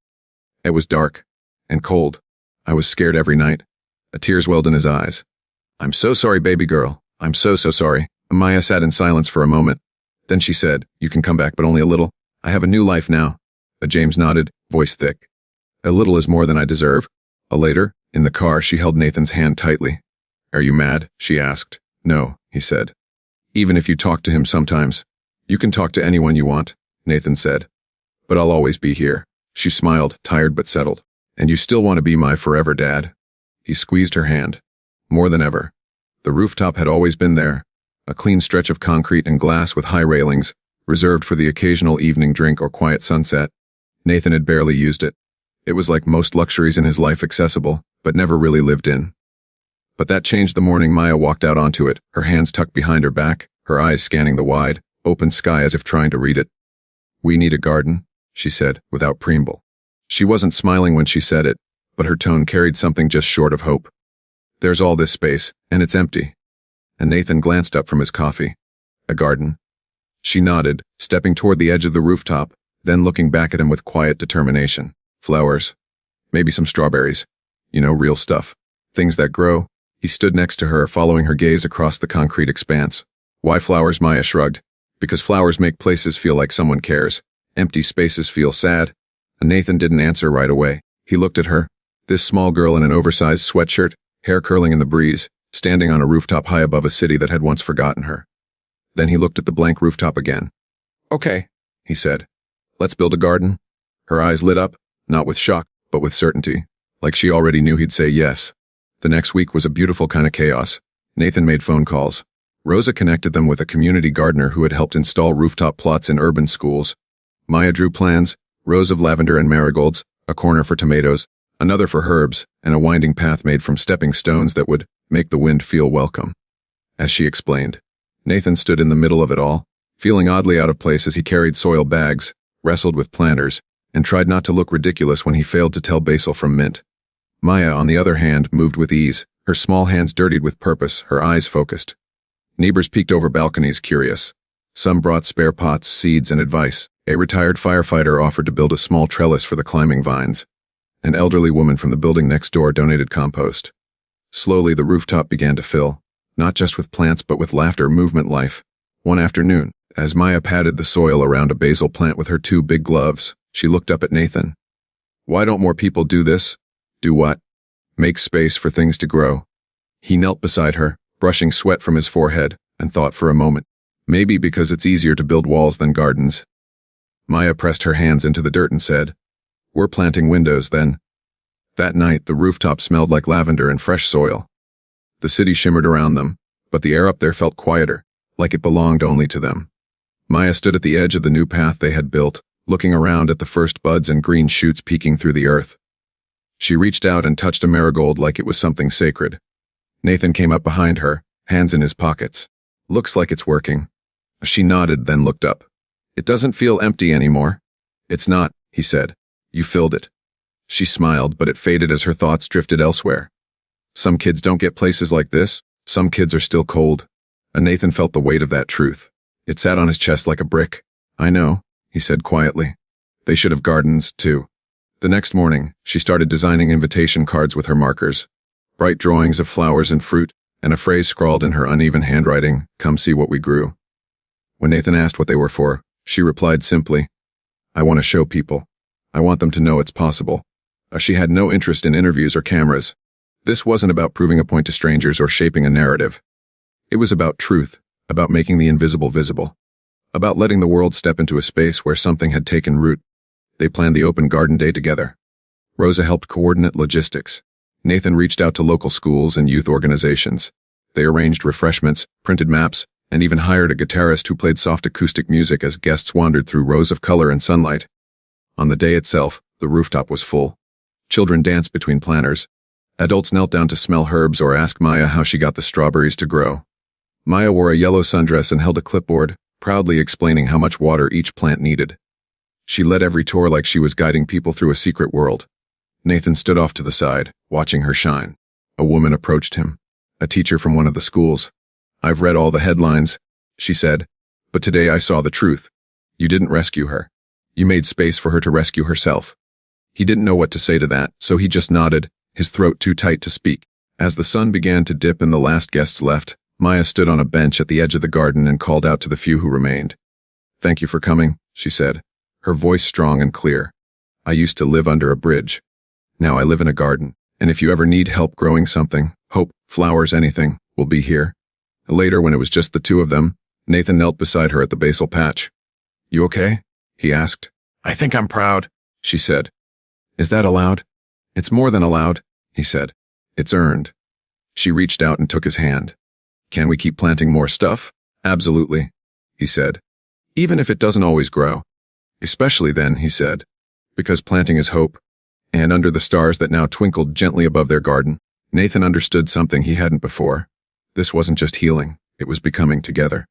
It was dark and cold. I was scared every night. Tears welled in his eyes. I'm so sorry, baby girl. I'm so sorry. Maya sat in silence for a moment. Then she said, you can come back, but only a little. I have a new life now. James nodded, voice thick. A little is more than I deserve. Later, in the car, she held Nathan's hand tightly. Are you mad? She asked. No, he said. Even if you talk to him sometimes. You can talk to anyone you want, Nathan said. But I'll always be here. She smiled, tired but settled. And you still want to be my forever dad? He squeezed her hand. More than ever. The rooftop had always been there. A clean stretch of concrete and glass with high railings, reserved for the occasional evening drink or quiet sunset. Nathan had barely used it. It was like most luxuries in his life, accessible, but never really lived in. But that changed the morning Maya walked out onto it, her hands tucked behind her back, her eyes scanning the wide, open sky as if trying to read it. We need a garden, she said, without preamble. She wasn't smiling when she said it, but her tone carried something just short of hope. There's all this space, and it's empty. And Nathan glanced up from his coffee. A garden? She nodded, stepping toward the edge of the rooftop, then looking back at him with quiet determination. Flowers. Maybe some strawberries. You know, real stuff. Things that grow. He stood next to her, following her gaze across the concrete expanse. Why flowers? Maya shrugged. Because flowers make places feel like someone cares. Empty spaces feel sad. And Nathan didn't answer right away. He looked at her. This small girl in an oversized sweatshirt, hair curling in the breeze, standing on a rooftop high above a city that had once forgotten her. Then he looked at the blank rooftop again. Okay, he said. Let's build a garden. Her eyes lit up, not with shock, but with certainty, like she already knew he'd say yes. The next week was a beautiful kind of chaos. Nathan made phone calls. Rosa connected them with a community gardener who had helped install rooftop plots in urban schools. Maya drew plans, rows of lavender and marigolds, a corner for tomatoes, another for herbs, and a winding path made from stepping stones that would make the wind feel welcome. As she explained, Nathan stood in the middle of it all, feeling oddly out of place as he carried soil bags, wrestled with planters, and tried not to look ridiculous when he failed to tell basil from mint. Maya, on the other hand, moved with ease, her small hands dirtied with purpose, her eyes focused. Neighbors peeked over balconies, curious. Some brought spare pots, seeds, and advice. A retired firefighter offered to build a small trellis for the climbing vines. An elderly woman from the building next door donated compost. Slowly, the rooftop began to fill, not just with plants but with laughter, movement, life. One afternoon, as Maya patted the soil around a basil plant with her 2 big gloves, she looked up at Nathan. Why don't more people do this? Do what? Make space for things to grow. He knelt beside her, brushing sweat from his forehead, and thought for a moment. Maybe because it's easier to build walls than gardens. Maya pressed her hands into the dirt and said, We're planting windows then. That night, the rooftop smelled like lavender and fresh soil. The city shimmered around them, but the air up there felt quieter, like it belonged only to them. Maya stood at the edge of the new path they had built, looking around at the first buds and green shoots peeking through the earth. She reached out and touched a marigold like it was something sacred. Nathan came up behind her, hands in his pockets. Looks like it's working. She nodded, then looked up. It doesn't feel empty anymore. It's not, he said. You filled it. She smiled, but it faded as her thoughts drifted elsewhere. Some kids don't get places like this. Some kids are still cold. And Nathan felt the weight of that truth. It sat on his chest like a brick. I know, he said quietly. They should have gardens, too. The next morning, she started designing invitation cards with her markers. Bright drawings of flowers and fruit, and a phrase scrawled in her uneven handwriting, Come see what we grew. When Nathan asked what they were for, she replied simply, I want to show people. I want them to know it's possible. She had no interest in interviews or cameras. This wasn't about proving a point to strangers or shaping a narrative. It was about truth, about making the invisible visible, about letting the world step into a space where something had taken root. They planned the open garden day together. Rosa helped coordinate logistics. Nathan reached out to local schools and youth organizations. They arranged refreshments, printed maps, and even hired a guitarist who played soft acoustic music as guests wandered through rows of color and sunlight. On the day itself, the rooftop was full. Children danced between planters. Adults knelt down to smell herbs or ask Maya how she got the strawberries to grow. Maya wore a yellow sundress and held a clipboard, proudly explaining how much water each plant needed. She led every tour like she was guiding people through a secret world. Nathan stood off to the side, watching her shine. A woman approached him, a teacher from one of the schools. I've read all the headlines, she said, but today I saw the truth. You didn't rescue her. You made space for her to rescue herself. He didn't know what to say to that, so he just nodded, his throat too tight to speak. As the sun began to dip and the last guests left, Maya stood on a bench at the edge of the garden and called out to the few who remained. Thank you for coming, she said, her voice strong and clear. I used to live under a bridge. Now I live in a garden, and if you ever need help growing something, hope, flowers, anything, we'll be here. Later, when it was just the two of them, Nathan knelt beside her at the basil patch. You okay? He asked. I think I'm proud, she said. Is that allowed? It's more than allowed, he said. It's earned. She reached out and took his hand. Can we keep planting more stuff? Absolutely, he said. Even if it doesn't always grow. Especially then, he said, because planting is hope. And under the stars that now twinkled gently above their garden, Nathan understood something he hadn't before. This wasn't just healing, it was becoming together.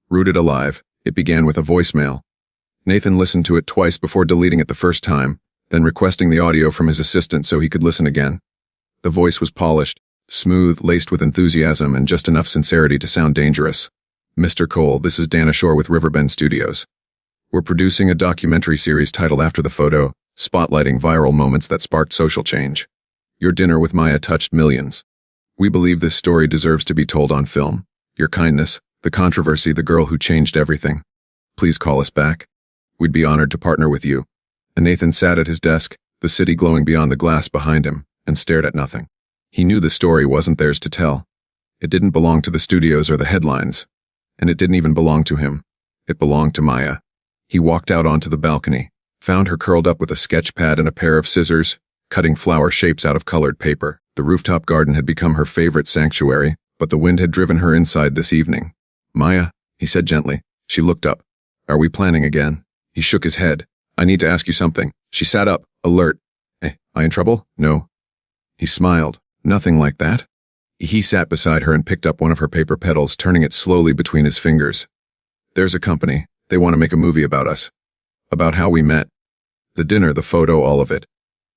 Rooted alive, it began with a voicemail. Nathan listened to it twice before deleting it the first time, then requesting the audio from his assistant so he could listen again. The voice was polished, smooth, laced with enthusiasm and just enough sincerity to sound dangerous. Mr. Cole, this is Dan Ashore with Riverbend Studios. We're producing a documentary series titled After the Photo, spotlighting viral moments that sparked social change. Your dinner with Maya touched millions. We believe this story deserves to be told on film. Your kindness, the controversy, the girl who changed everything. Please call us back. We'd be honored to partner with you. And Nathan sat at his desk, the city glowing beyond the glass behind him, and stared at nothing. He knew the story wasn't theirs to tell. It didn't belong to the studios or the headlines. And it didn't even belong to him. It belonged to Maya. He walked out onto the balcony, found her curled up with a sketch pad and a pair of scissors, cutting flower shapes out of colored paper. The rooftop garden had become her favorite sanctuary, but the wind had driven her inside this evening. Maya, he said gently. She looked up. Are we planning again? He shook his head. I need to ask you something. She sat up, alert. I in trouble? No. He smiled. Nothing like that. He sat beside her and picked up one of her paper petals, turning it slowly between his fingers. There's a company. They want to make a movie about us. About how we met. The dinner, the photo, all of it.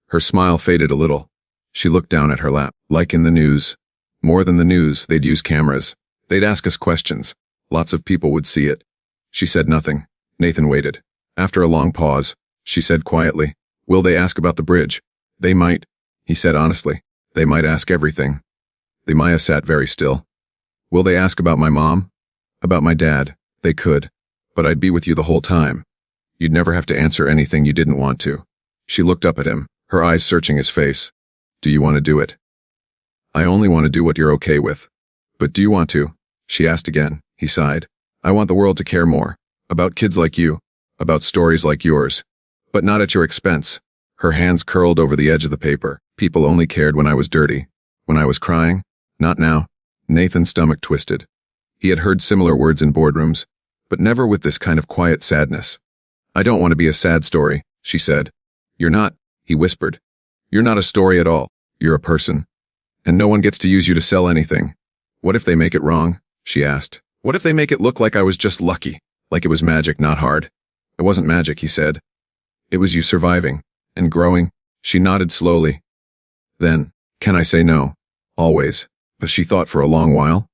Her smile faded a little. She looked down at her lap. Like in the news. More than the news, they'd use cameras. They'd ask us questions. Lots of people would see it. She said nothing. Nathan waited. After a long pause, she said quietly, will they ask about the bridge? They might, he said honestly. They might ask everything. Maya sat very still. Will they ask about my mom? About my dad? They could. But I'd be with you the whole time. You'd never have to answer anything you didn't want to. She looked up at him, her eyes searching his face. Do you want to do it? I only want to do what you're okay with. But do you want to? She asked again. He sighed. I want the world to care more. About kids like you. About stories like yours. But not at your expense. Her hands curled over the edge of the paper. People only cared when I was dirty. When I was crying. Not now. Nathan's stomach twisted. He had heard similar words in boardrooms, but never with this kind of quiet sadness. I don't want to be a sad story, she said. You're not, he whispered. You're not a story at all. You're a person. And no one gets to use you to sell anything. What if they make it wrong? She asked. What if they make it look like I was just lucky? Like it was magic, not hard? It wasn't magic, he said. It was you surviving and growing. She nodded slowly. Then, can I say no? Always. But she thought for a long while.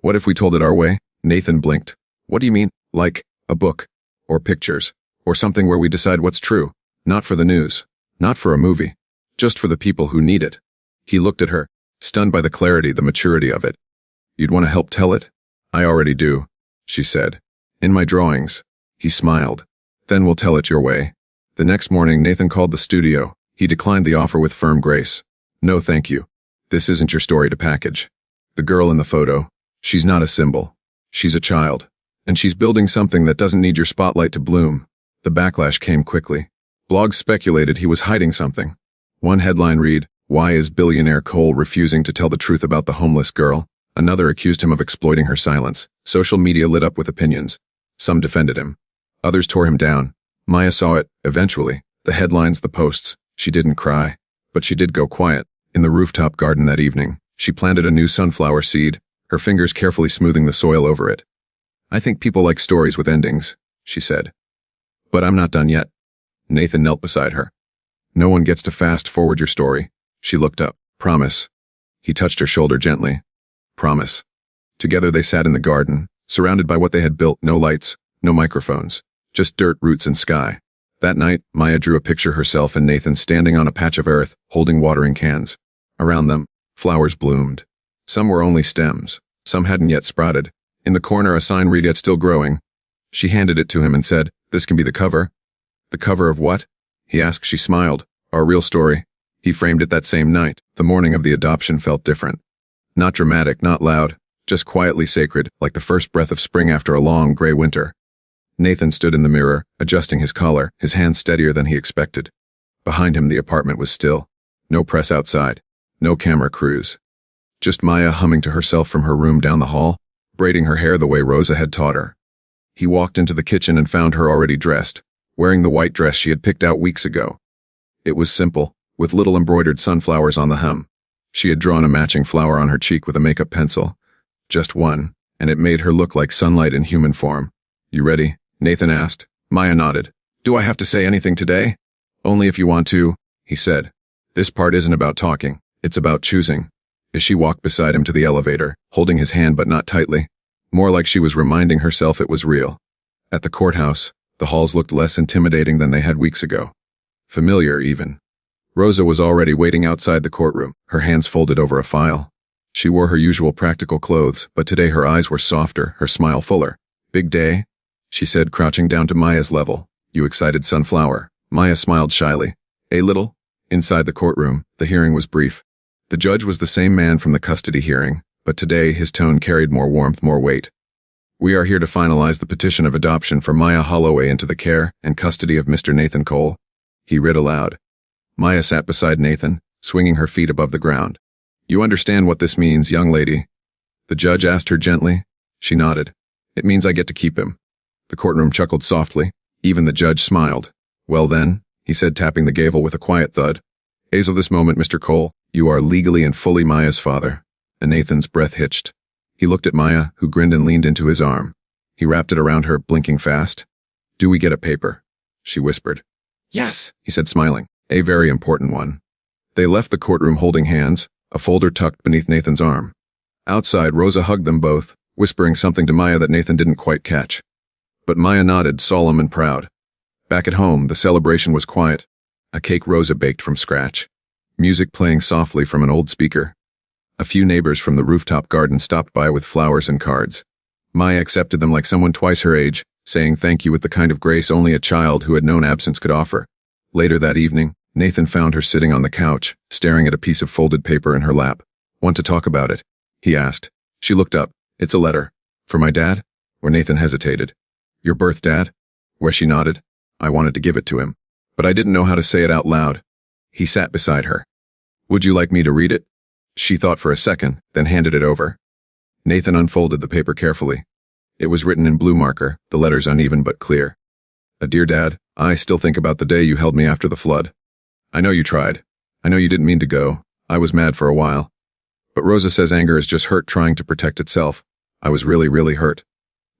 What if we told it our way? Nathan blinked. What do you mean? Like a book or pictures or something where we decide what's true? Not for the news. Not for a movie. Just for the people who need it. He looked at her, stunned by the clarity, the maturity of it. You'd want to help tell it? I already do, she said. In my drawings. He smiled. Then we'll tell it your way. The next morning, Nathan called the studio. He declined the offer with firm grace. No, thank you. This isn't your story to package. The girl in the photo, she's not a symbol. She's a child. And she's building something that doesn't need your spotlight to bloom. The backlash came quickly. Blogs speculated he was hiding something. One headline read, Why is billionaire Cole refusing to tell the truth about the homeless girl? Another accused him of exploiting her silence. Social media lit up with opinions. Some defended him. Others tore him down. Maya saw it, eventually. The headlines, the posts. She didn't cry. But she did go quiet. In the rooftop garden that evening, she planted a new sunflower seed, her fingers carefully smoothing the soil over it. I think people like stories with endings, she said. But I'm not done yet. Nathan knelt beside her. No one gets to fast forward your story. She looked up. Promise. He touched her shoulder gently. Promise. Together they sat in the garden, surrounded by what they had built, no lights, no microphones, just dirt, roots, and sky. That night, Maya drew a picture herself and Nathan standing on a patch of earth, holding watering cans. Around them, flowers bloomed. Some were only stems. Some hadn't yet sprouted. In the corner, a sign read, Yet Still Growing. She handed it to him and said, This can be the cover. The cover of what? He asked. She smiled. Our real story. He framed it that same night. The morning of the adoption felt different. Not dramatic, not loud, just quietly sacred, like the first breath of spring after a long, gray winter. Nathan stood in the mirror, adjusting his collar, his hands steadier than he expected. Behind him, the apartment was still. No press outside. No camera crews. Just Maya humming to herself from her room down the hall, braiding her hair the way Rosa had taught her. He walked into the kitchen and found her already dressed, wearing the white dress she had picked out weeks ago. It was simple, with little embroidered sunflowers on the hem. She had drawn a matching flower on her cheek with a makeup pencil. Just one, and it made her look like sunlight in human form. You ready? Nathan asked. Maya nodded. Do I have to say anything today? Only if you want to, he said. This part isn't about talking, it's about choosing. As she walked beside him to the elevator, holding his hand but not tightly, more like she was reminding herself it was real. At the courthouse, the halls looked less intimidating than they had weeks ago. Familiar, even. Rosa was already waiting outside the courtroom, her hands folded over a file. She wore her usual practical clothes, but today her eyes were softer, her smile fuller. Big day? She said, crouching down to Maya's level. You excited sunflower. Maya smiled shyly. A little? Inside the courtroom, the hearing was brief. The judge was the same man from the custody hearing, but today his tone carried more warmth, more weight. We are here to finalize the petition of adoption for Maya Holloway into the care and custody of Mr. Nathan Cole. He read aloud. Maya sat beside Nathan, swinging her feet above the ground. You understand what this means, young lady? The judge asked her gently. She nodded. It means I get to keep him. The courtroom chuckled softly. Even the judge smiled. Well then, he said, tapping the gavel with a quiet thud. As of this moment, Mr. Cole, you are legally and fully Maya's father. And Nathan's breath hitched. He looked at Maya, who grinned and leaned into his arm. He wrapped it around her, blinking fast. Do we get a paper? She whispered. Yes, he said, smiling. A very important one. They left the courtroom holding hands, a folder tucked beneath Nathan's arm. Outside, Rosa hugged them both, whispering something to Maya that Nathan didn't quite catch. But Maya nodded, solemn and proud. Back at home, the celebration was quiet. A cake Rosa baked from scratch. Music playing softly from an old speaker. A few neighbors from the rooftop garden stopped by with flowers and cards. Maya accepted them like someone twice her age, saying thank you with the kind of grace only a child who had known absence could offer. Later that evening, Nathan found her sitting on the couch, staring at a piece of folded paper in her lap. Want to talk about it? He asked. She looked up. It's a letter. For my dad? Where Nathan hesitated. Your birth dad? Where she nodded. I wanted to give it to him, but I didn't know how to say it out loud. He sat beside her. Would you like me to read it? She thought for a second, then handed it over. Nathan unfolded the paper carefully. It was written in blue marker, the letters uneven but clear. Dear Dad, I still think about the day you held me after the flood. I know you tried. I know you didn't mean to go. I was mad for a while. But Rosa says anger is just hurt trying to protect itself. I was really, really hurt.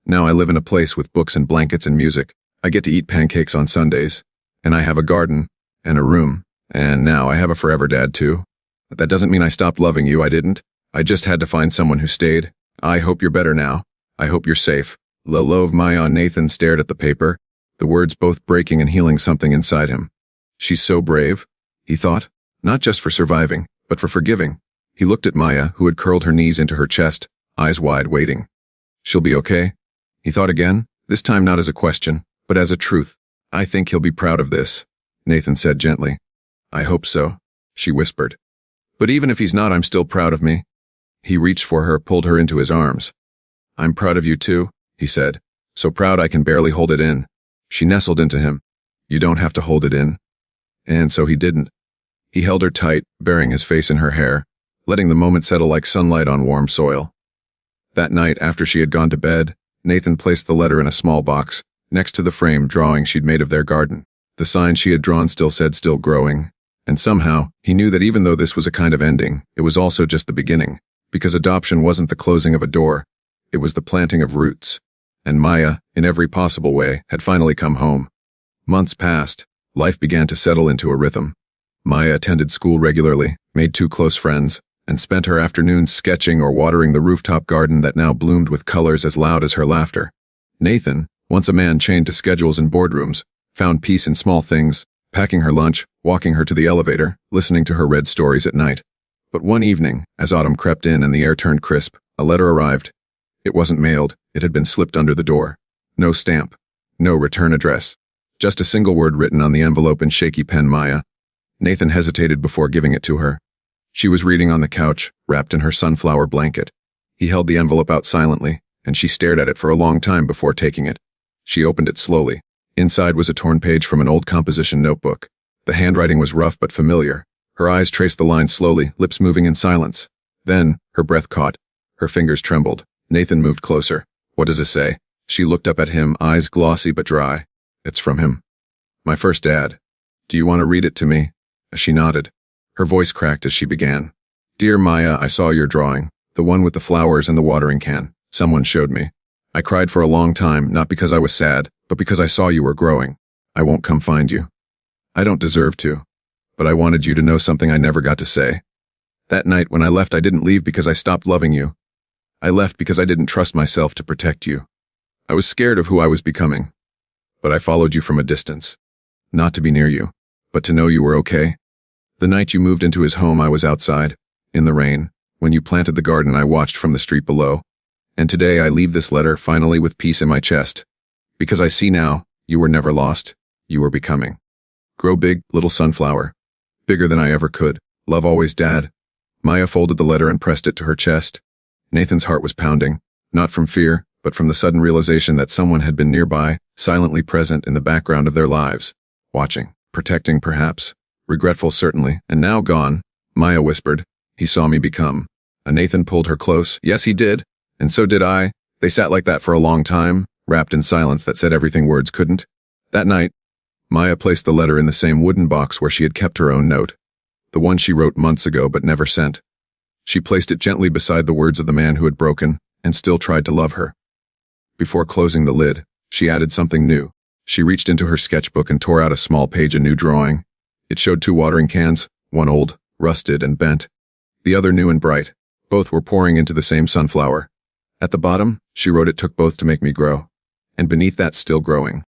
Now I live in a place with books and blankets and music. I get to eat pancakes on Sundays. And I have a garden. And a room. And now I have a forever dad too. But that doesn't mean I stopped loving you, I didn't. I just had to find someone who stayed. I hope you're better now. I hope you're safe. Love Maya. Nathan stared at the paper, the words both breaking and healing something inside him. She's so brave, he thought, not just for surviving, but for forgiving. He looked at Maya, who had curled her knees into her chest, eyes wide, waiting. She'll be okay? He thought again, this time not as a question, but as a truth. I think he'll be proud of this, Nathan said gently. I hope so, she whispered. But even if he's not, I'm still proud of me. He reached for her, pulled her into his arms. I'm proud of you too, he said, so proud I can barely hold it in. She nestled into him. You don't have to hold it in. And so he didn't. He held her tight, burying his face in her hair, letting the moment settle like sunlight on warm soil. That night, after she had gone to bed, Nathan placed the letter in a small box, next to the frame drawing she'd made of their garden. The sign she had drawn still said still growing. And somehow, he knew that even though this was a kind of ending, it was also just the beginning, because adoption wasn't the closing of a door, it was the planting of roots. And Maya, in every possible way, had finally come home. Months passed. Life began to settle into a rhythm. Maya attended school regularly, made 2 close friends, and spent her afternoons sketching or watering the rooftop garden that now bloomed with colors as loud as her laughter. Nathan, once a man chained to schedules and boardrooms, found peace in small things, packing her lunch, walking her to the elevator, listening to her read stories at night. But one evening, as autumn crept in and the air turned crisp, a letter arrived. It wasn't mailed, it had been slipped under the door. No stamp. No return address. Just a single word written on the envelope in shaky pen. Maya. Nathan hesitated before giving it to her. She was reading on the couch, wrapped in her sunflower blanket. He held the envelope out silently, and she stared at it for a long time before taking it. She opened it slowly. Inside was a torn page from an old composition notebook. The handwriting was rough but familiar. Her eyes traced the lines slowly, lips moving in silence. Then, her breath caught. Her fingers trembled. Nathan moved closer. What does it say? She looked up at him, eyes glossy but dry. It's from him. My first dad. Do you want to read it to me? She nodded. Her voice cracked as she began. Dear Maya, I saw your drawing, the one with the flowers and the watering can. Someone showed me. I cried for a long time, not because I was sad, but because I saw you were growing. I won't come find you. I don't deserve to, but I wanted you to know something I never got to say. That night when I left, I didn't leave because I stopped loving you. I left because I didn't trust myself to protect you. I was scared of who I was becoming. But I followed you from a distance. Not to be near you, but to know you were okay. The night you moved into his home, I was outside, in the rain. When you planted the garden, I watched from the street below. And today I leave this letter finally with peace in my chest. Because I see now, you were never lost. You were becoming. Grow big, little sunflower. Bigger than I ever could. Love always, Dad. Maya folded the letter and pressed it to her chest. Nathan's heart was pounding, not from fear, but from the sudden realization that someone had been nearby, silently present in the background of their lives. Watching, protecting perhaps, regretful certainly, and now gone. Maya whispered, "He saw me become." And Nathan pulled her close. Yes, he did. And so did I. They sat like that for a long time, wrapped in silence that said everything words couldn't. That night, Maya placed the letter in the same wooden box where she had kept her own note. The one she wrote months ago but never sent. She placed it gently beside the words of the man who had broken and still tried to love her. Before closing the lid, she added something new. She reached into her sketchbook and tore out a small page, a new drawing. It showed 2 watering cans, one old, rusted and bent, the other new and bright. Both were pouring into the same sunflower. At the bottom, she wrote, "It took both to make me grow. And beneath that, still growing."